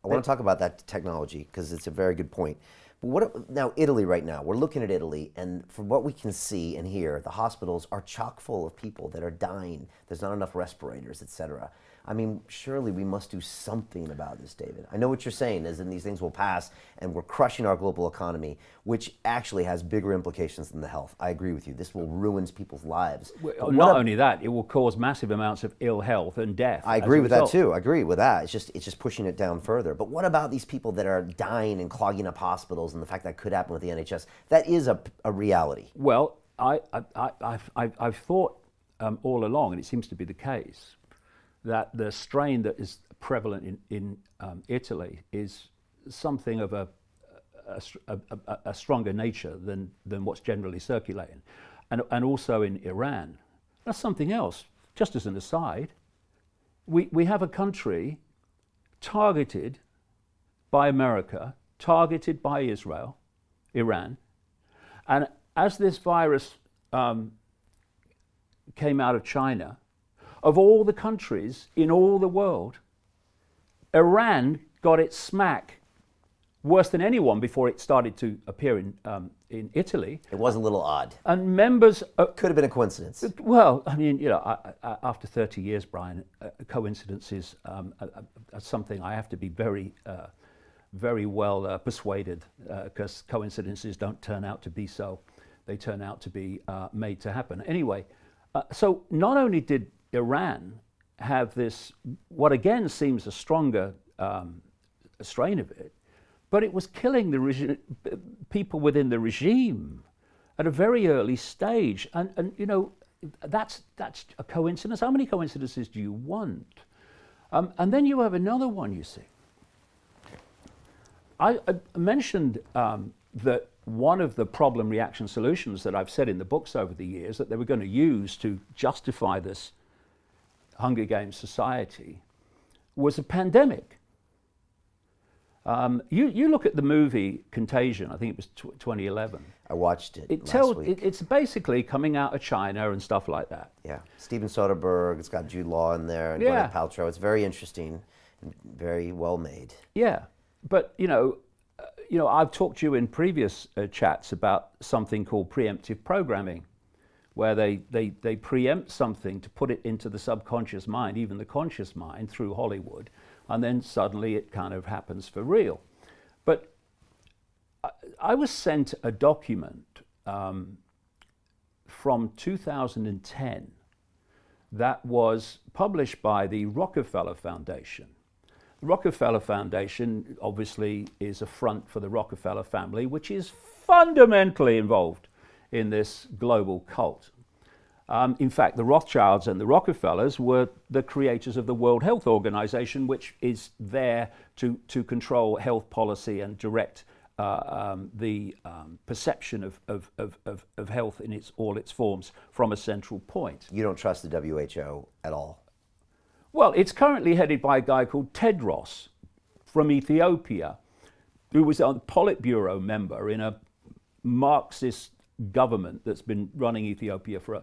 I want to talk about that technology because it's a very good point. But now Italy right now, we're looking at Italy, and from what we can see and hear, the hospitals are chock full of people that are dying. There's not enough respirators, etc. I mean, surely we must do something about this, David. I know what you're saying is that these things will pass and we're crushing our global economy, which actually has bigger implications than the health. I agree with you. This will ruin people's lives. Well, not only that, it will cause massive amounts of ill health and death. I agree with that too. I agree with that. It's just pushing it down further. But what about these people that are dying and clogging up hospitals and the fact that could happen with the NHS? That is a reality. Well, I've thought all along, and it seems to be the case, that the strain that is prevalent in Italy is something of a stronger nature than what's generally circulating, and also in Iran. That's something else. Just as an aside, we have a country targeted by America, targeted by Israel, Iran, and as this virus came out of China, of all the countries in all the world, Iran got its smack worse than anyone before it started to appear in Italy. It was a little odd. And members... Could have been a coincidence. Well, I mean, after 30 years, Brian, coincidences are something I have to be very well persuaded, because coincidences don't turn out to be so. They turn out to be made to happen. Anyway, so not only did Iran have this, what again seems a stronger strain of it, but it was killing the people within the regime at a very early stage. And that's a coincidence. How many coincidences do you want? And then you have another one, you see. I mentioned that one of the problem reaction solutions that I've said in the books over the years that they were going to use to justify this Hunger Games society was a pandemic. You look at the movie Contagion, I think it was 2011. I watched it last week. It's basically coming out of China and stuff like that. Yeah, Steven Soderbergh, it's got Jude Law in there, and Gwyneth Paltrow. It's very interesting and very well made. Yeah, but I've talked to you in previous chats about something called preemptive programming, where they preempt something to put it into the subconscious mind, even the conscious mind, through Hollywood, and then suddenly it kind of happens for real. But I was sent a document from 2010 that was published by the Rockefeller Foundation. The Rockefeller Foundation obviously is a front for the Rockefeller family, which is fundamentally involved in this global cult. In fact, the Rothschilds and the Rockefellers were the creators of the World Health Organization, which is there to control health policy and direct the perception of health in all its forms from a central point. You don't trust the WHO at all? Well, it's currently headed by a guy called Tedros from Ethiopia, who was a Politburo member in a Marxist government that's been running Ethiopia for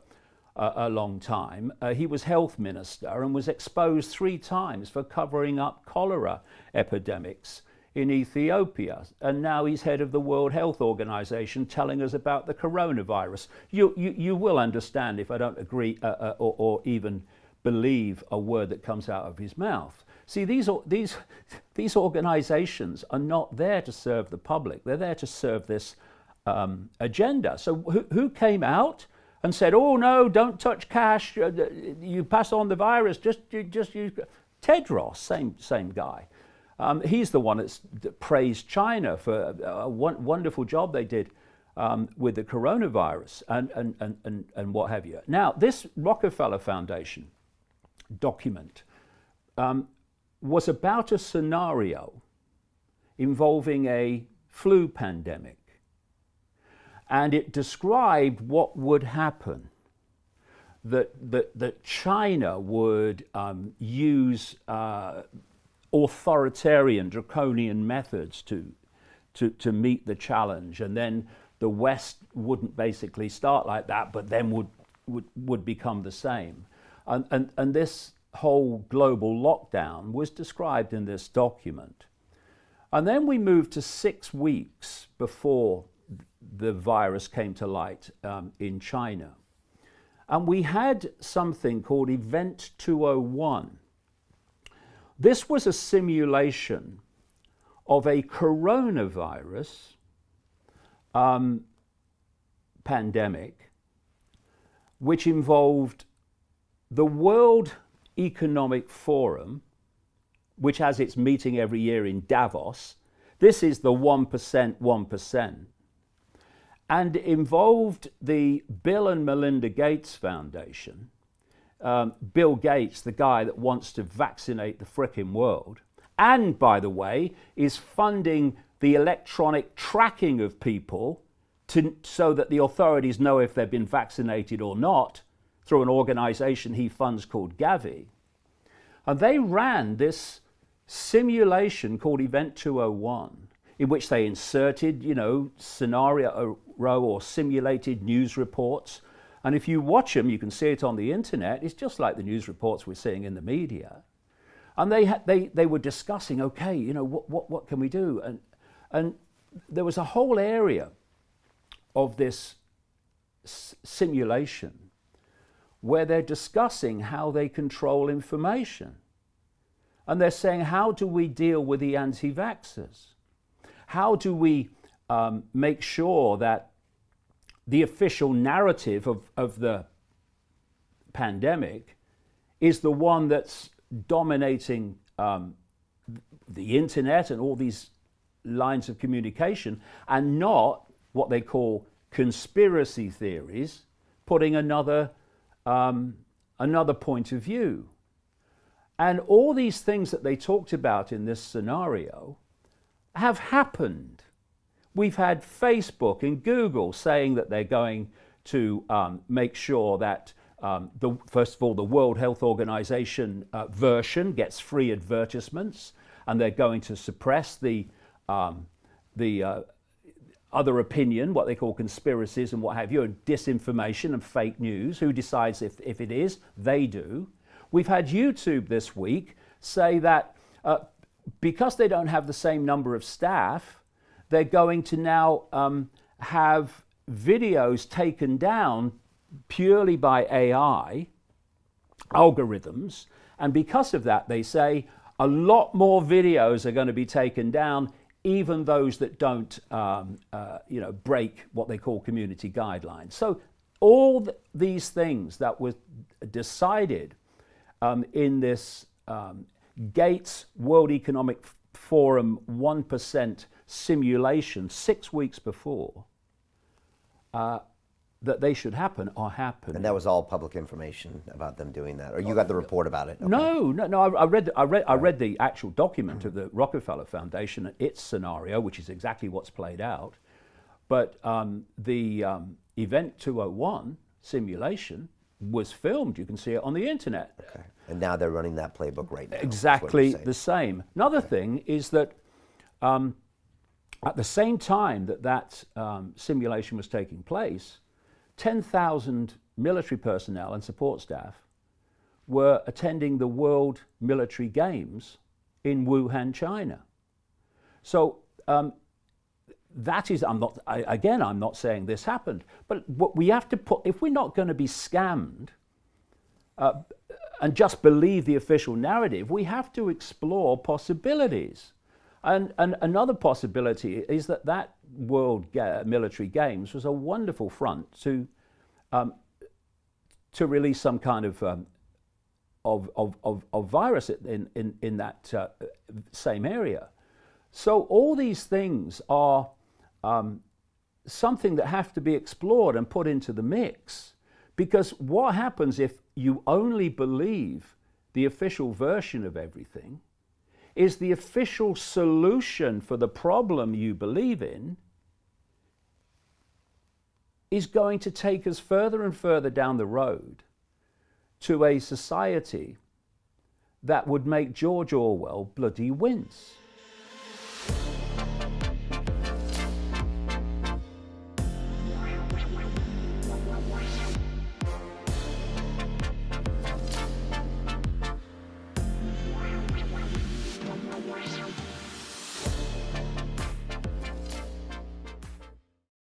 a long time. He was health minister and was exposed 3 times for covering up cholera epidemics in Ethiopia. And now he's head of the World Health Organization telling us about the coronavirus. You will understand if I don't agree or even believe a word that comes out of his mouth. See, these organizations are not there to serve the public. They're there to serve this agenda. So who came out and said, "Oh no, don't touch cash. You pass on the virus. Just use." Tedros, same guy. He's the one that praised China for a wonderful job they did with the coronavirus and what have you. Now, this Rockefeller Foundation document was about a scenario involving a flu pandemic. And it described what would happen, that China would use authoritarian, draconian methods to meet the challenge, and then the West wouldn't basically start like that, but then would become the same. And this whole global lockdown was described in this document. And then we moved to 6 weeks before the virus came to light in China. And we had something called Event 201. This was a simulation of a coronavirus pandemic, which involved the World Economic Forum, which has its meeting every year in Davos. This is the 1%, and involved the Bill and Melinda Gates Foundation. Bill Gates, the guy that wants to vaccinate the frickin' world, and by the way, is funding the electronic tracking of people so that the authorities know if they've been vaccinated or not, through an organization he funds called Gavi. And they ran this simulation called Event 201, in which they inserted, scenario or simulated news reports. And if you watch them, you can see it on the internet. It's just like the news reports we're seeing in the media. And they were discussing, okay, what can we do? And there was a whole area of this simulation where they're discussing how they control information. And they're saying, how do we deal with the anti-vaxxers? How do we make sure that the official narrative of the pandemic is the one that's dominating the internet and all these lines of communication, and not what they call conspiracy theories, putting another point of view. And all these things that they talked about in this scenario have happened. We've had Facebook and Google saying that they're going to make sure that, first of all, the World Health Organization version gets free advertisements, and they're going to suppress the other opinion, what they call conspiracies and what have you, and disinformation and fake news. Who decides if it is? They do. We've had YouTube this week say that because they don't have the same number of staff, they're going to now have videos taken down purely by AI algorithms. And because of that, they say a lot more videos are going to be taken down, even those that don't break what they call community guidelines. So all these things that were decided in this Gates World Economic Forum 1% simulation 6 weeks before, that they should happen are happening. And that was all public information about them doing that, or you got the report about it? Okay. No. I read the actual document of the Rockefeller Foundation and its scenario, which is exactly what's played out. But the Event 201 simulation was filmed. You can see it on the internet. Okay. And now they're running that playbook right now. Exactly the same. Another thing is that at the same time that simulation was taking place, 10,000 military personnel and support staff were attending the World Military Games in Wuhan, China. So that is, I'm not saying this happened, but what we have to put, if we're not going to be scammed and just believe the official narrative, we have to explore possibilities. And another possibility is that World Military Games was a wonderful front to release some kind of virus in that same area. So all these things are something that have to be explored and put into the mix, because what happens if you only believe the official version of everything is the official solution for the problem you believe in is going to take us further and further down the road to a society that would make George Orwell bloody wince.